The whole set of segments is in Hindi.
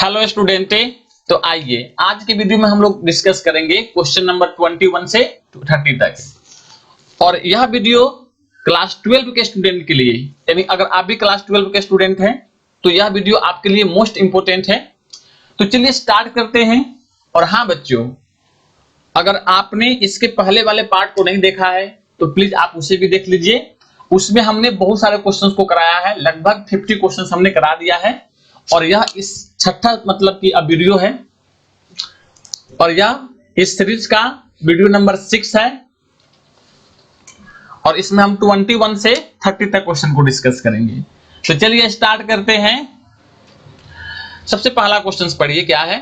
Hello student. तो आइए आज के वीडियो में हम लोग डिस्कस करेंगे क्वेश्चन नंबर 21 से 30 तक। और यह वीडियो क्लास 12 के स्टूडेंट के लिए, यानी अगर आप भी क्लास 12 के स्टूडेंट हैं तो यह वीडियो आपके लिए मोस्ट इंपोर्टेंट है। तो चलिए स्टार्ट करते हैं। और हाँ बच्चों, अगर आपने इसके पहले वाले पार्ट को नहीं देखा है तो प्लीज आप उसे भी देख लीजिए। उसमें हमने बहुत सारे क्वेश्चंस को कराया है, लगभग 50 क्वेश्चंस हमने करा दिया है। और यह इस छठा मतलब कि अब वीडियो है, और यह इस सीरीज का वीडियो नंबर 6 है। और इसमें हम 21 से 30 तक क्वेश्चन को डिस्कस करेंगे। तो चलिए स्टार्ट करते हैं। सबसे पहला क्वेश्चन पढ़िए, क्या है?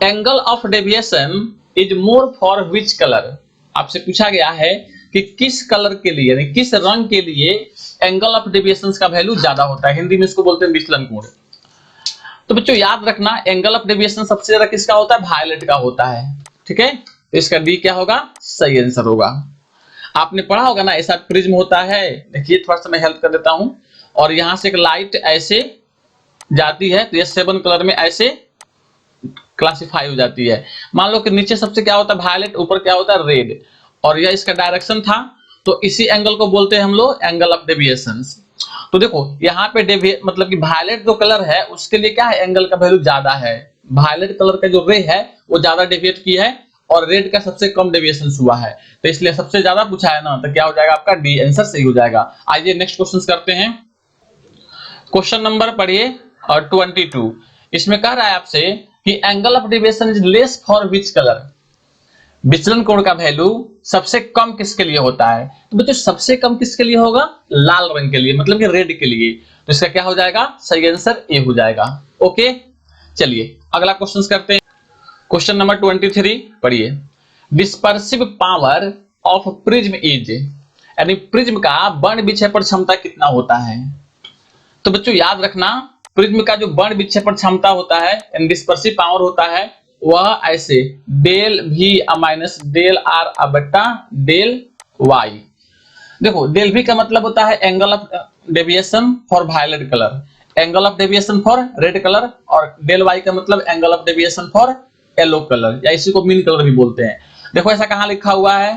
Angle of deviation is more for which colour? आपसे पूछा गया है कि किस कलर के लिए, यानी किस रंग के लिए एंगल ऑफ डेविएशन का वैल्यू ज्यादा होता है। हिंदी में इसको बोलते हैं विचलन कोण। तो बच्चों याद रखना, एंगल ऑफ डेविएशन सबसे ज्यादा किसका होता है? वायलेट का होता है। ठीक है, तो इसका डी क्या होगा? सही आंसर होगा। आपने पढ़ा होगा ना, ऐसा प्रिज्म होता है। देखिए थोड़ा सा मैं हेल्प कर देता हूं। और यहां से एक लाइट ऐसे जाती है तो ये 7 कलर में ऐसे क्लासिफाई हो जाती है। मान लो कि नीचे सबसे क्या होता है? वायलेट, ऊपर क्या होता है? रेड। और यह इसका डायरेक्शन था, तो इसी एंगल को बोलते हैं हम लोग एंगल ऑफ डेविएशन। तो देखो यहाँ पे मतलब कि वायलेट जो कलर है उसके लिए क्या है? एंगल का वैल्यू ज्यादा है। वायलेट कलर का जो रे है वो ज्यादा डेविएट की है, और रेड का सबसे कम डेविएशन हुआ है। तो इसलिए सबसे ज्यादा पूछा है ना, तो क्या हो जाएगा आपका? डी आंसर सही हो जाएगा। आइए नेक्स्ट क्वेश्चन करते हैं। क्वेश्चन नंबर पढ़िए और 22। इसमें कह रहा है आपसे कि angle of deviation is less for which colour? विचलन कोण का वैल्यू सबसे कम किसके लिए होता है? तो बच्चों सबसे कम किसके लिए होगा? लाल रंग के लिए, मतलब कि रेड के लिए। तो इसका क्या हो जाएगा? सही आंसर ए हो जाएगा। ओके, चलिए अगला क्वेश्चन करते हैं। क्वेश्चन नंबर 23 पढ़िए। Dispersive power of prism is, यानी प्रिज्म का वर्ण विक्षेपण क्षमता कितना होता है? तो बच्चों याद रखना, प्रिज्म का जो वर्ण विक्षेपण क्षमता होता है, डिस्पर्सिव पावर होता है, वह ऐसे del V minus del R बट्टा डेल Y। देखो डेल V का मतलब होता है angle of deviation for violet colour, angle of deviation for red colour, और डेल Y का मतलब angle of deviation for yellow colour, या इसी को मीन कलर भी बोलते हैं। देखो ऐसा कहां लिखा हुआ है?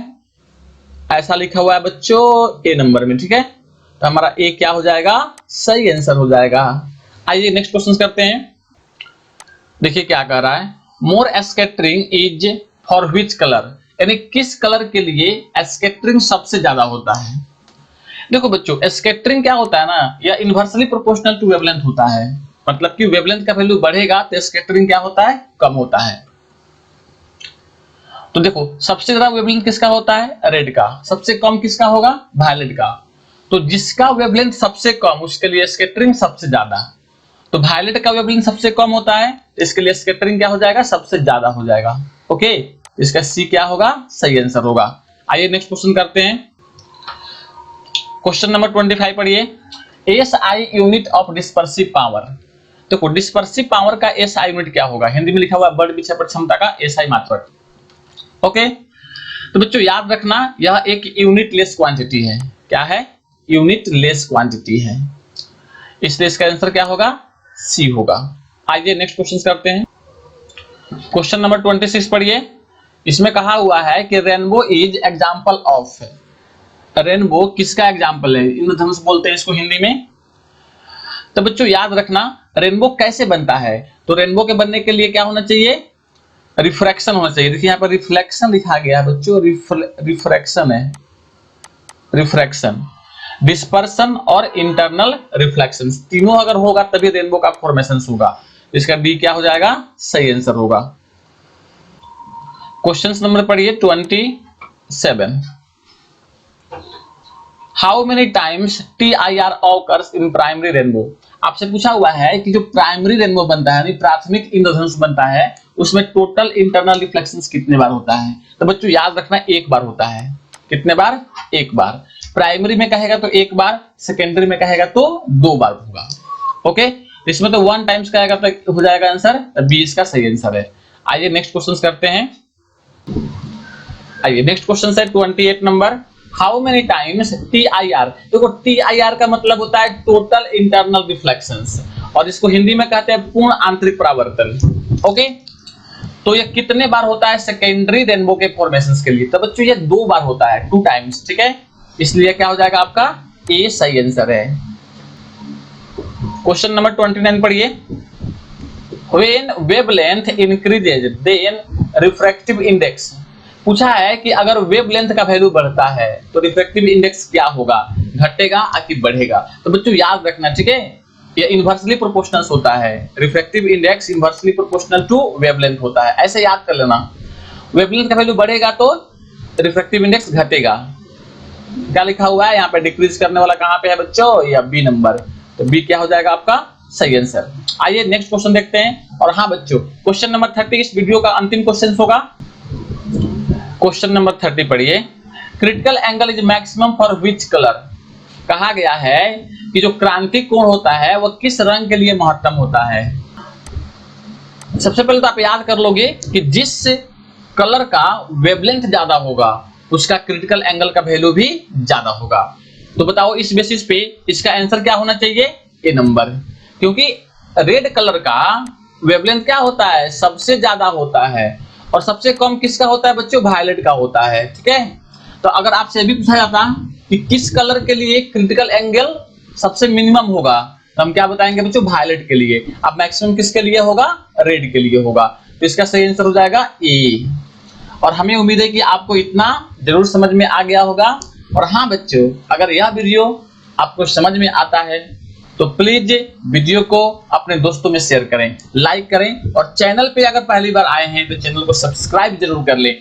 ऐसा लिखा हुआ है बच्चों ए नंबर में। ठीक है, तो हमारा ए क्या हो जाएगा? सही आंसर हो जाएगा। आइए नेक्स्ट क्वेश्चन करते हैं। देखिए क्या कह रहा है, more scattering is for which colour? यानी किस कलर के लिए स्कैटरिंग सबसे ज्यादा होता है? देखो बच्चों स्कैटरिंग क्या होता है ना, यह इनवर्सली प्रोपोर्शनल टू वेवलेंथ होता है। मतलब कि वेवलेंथ का वैल्यू बढ़ेगा तो स्कैटरिंग क्या होता है? कम होता है। तो देखो सबसे ज्यादा वेवलेंथ किसका होता है? रेड का। सबसे कम किसका होगा? वायलेट का। तो जिसका वेवलेंथ सबसे कम उसके लिए स्कैटरिंग सबसे ज्यादा। तो वायलेट का वेवलेंथ सबसे कम होता है, इसके लिए स्कैटरिंग क्या हो जाएगा? सबसे ज्यादा हो जाएगा। ओके, इसका सी क्या होगा? सही आंसर होगा। आइए नेक्स्ट क्वेश्चन करते हैं। क्वेश्चन नंबर 25 पढ़िए। SI unit of dispersive power. देखो डिस्पर्सिव पावर का एसआई यूनिट क्या होगा? हिंदी में लिखा हुआ है वर्ण विक्षेपण क्षमता का एसआई मात्रक। ओके, तो बच्चों याद रखना यह एक यूनिट लेस क्वांटिटी है। क्या है? यूनिट लेस क्वांटिटी है, इसलिए इसका आंसर क्या होगा? सी होगा। आइए नेक्स्ट क्वेश्चन करते हैं। क्वेश्चन नंबर 26 पढ़िए। इसमें कहा हुआ है कि rainbow is example of. Rainbow किसका एग्जांपल है? इंद्रधनुष बोलते हैं इसको हिंदी में। तो बच्चों याद रखना रेनबो कैसे बनता है? तो रेनबो के बनने के लिए क्या होना चाहिए? रिफ्रैक्शन होना चाहिए। देखिए यहाँ पर रिफ्लेक्शन लिखा गया है बच्चों, रिफ्रैक्शन है, रिफ्रैक्शन, डिस्पर्शन और इंटरनल रिफ्लेक्शन, तीनों अगर होगा तभी रेनबो का फॉर्मेशन होगा। इसका डी क्या हो जाएगा? सही आंसर होगा। क्वेश्चन नंबर पढ़िए 27। How many times TIR occurs in primary rainbow? आपसे पूछा हुआ है कि जो प्राइमरी रेनबो बनता है, यानी प्राथमिक इंद्रधनुष बनता है, उसमें टोटल इंटरनल रिफ्लेक्शंस कितने बार होता है? तो बच्चों याद रखना एक बार होता है। कितने बार? एक बार। प्राइमरी में कहेगा तो एक बार, सेकेंडरी में कहेगा तो 2 बार होगा। ओके, इसमें तो 1 टाइम्स कहेगा तो हो जाएगा आंसर, 20 का सही आंसर है। आइए नेक्स्ट क्वेश्चन करते हैं। आइए नेक्स्ट क्वेश्चन है 28 number. How many times TIR? देखो TIR का मतलब होता है टोटल इंटरनल रिफ्लेक्शंस, और इसको हिंदी में कहते हैं पूर्ण आंतरिक परावर्तन। ओके, तो ये कितने बार होता है सेकेंडरी रेनबो के फॉर्मेशंस के लिए? तो बच्चों ये 2 बार होता है, 2 टाइम्स, ठीक है। इसलिए क्या हो जाएगा आपका ए सही आंसर है। क्वेश्चन नंबर 29 पढ़िए। When wavelength increases, then refractive index। पूछा है कि अगर वेवलेंथ का वैल्यू बढ़ता है तो रिफ्रैक्टिव इंडेक्स क्या होगा, घटेगा कि बढ़ेगा? तो बच्चों याद रखना, ठीक है, ये इनवर्सली प्रोपोर्शनल होता है। Refractive index inversely proportional to wavelength होता है, ऐसे याद कर लेना। वेवलेंथ का वैल्यू बढ़ेगा तो रिफ्रैक्टिव इंडेक्स घटेगा। क्या लिखा हुआ है यहाँ पे? डिक्रीज करने वाला कहाँ पे है बच्चों? या बी नंबर। तो बी क्या हो जाएगा आपका सही आंसर। आइए नेक्स्ट क्वेश्चन देखते हैं। और हाँ बच्चों, क्वेश्चन नंबर 30 इस वीडियो का अंतिम क्वेश्चन होगा। क्वेश्चन नंबर 30 पढ़िए। Critical angle is maximum for which colour? कहा गया है कि जो क्रांतिक कोण होता है वह किस रंग के लिए महत्तम होता है? सबसे पहले तो आप याद कर लोगे कि जिस कलर का वेवलेंथ ज्यादा होगा उसका क्रिटिकल एंगल का वैल्यू भी ज्यादा होगा। तो बताओ इस बेसिस पे इसका आंसर क्या होना चाहिए? ए नंबर, क्योंकि रेड कलर का वेवलेंथ क्या होता है? सबसे ज्यादा होता है। और सबसे कम किसका होता है बच्चों? वायलेट का होता है, ठीक है। तो अगर आपसे भी पूछा जाता कि किस कलर के लिए क्रिटिकल एंगल सबसे मिनिमम होगा, तो हम क्या बताएंगे बच्चों? वायलेट के लिए। अब मैक्सिमम किसके लिए होगा? रेड के लिए होगा। तो इसका सही आंसर हो जाएगा ए। और हमें उम्मीद है कि आपको इतना जरूर समझ में आ गया होगा। और हाँ बच्चों, अगर यह वीडियो आपको समझ में आता है तो प्लीज वीडियो को अपने दोस्तों में शेयर करें, लाइक करें, और चैनल पे अगर पहली बार आए हैं तो चैनल को सब्सक्राइब जरूर कर लें।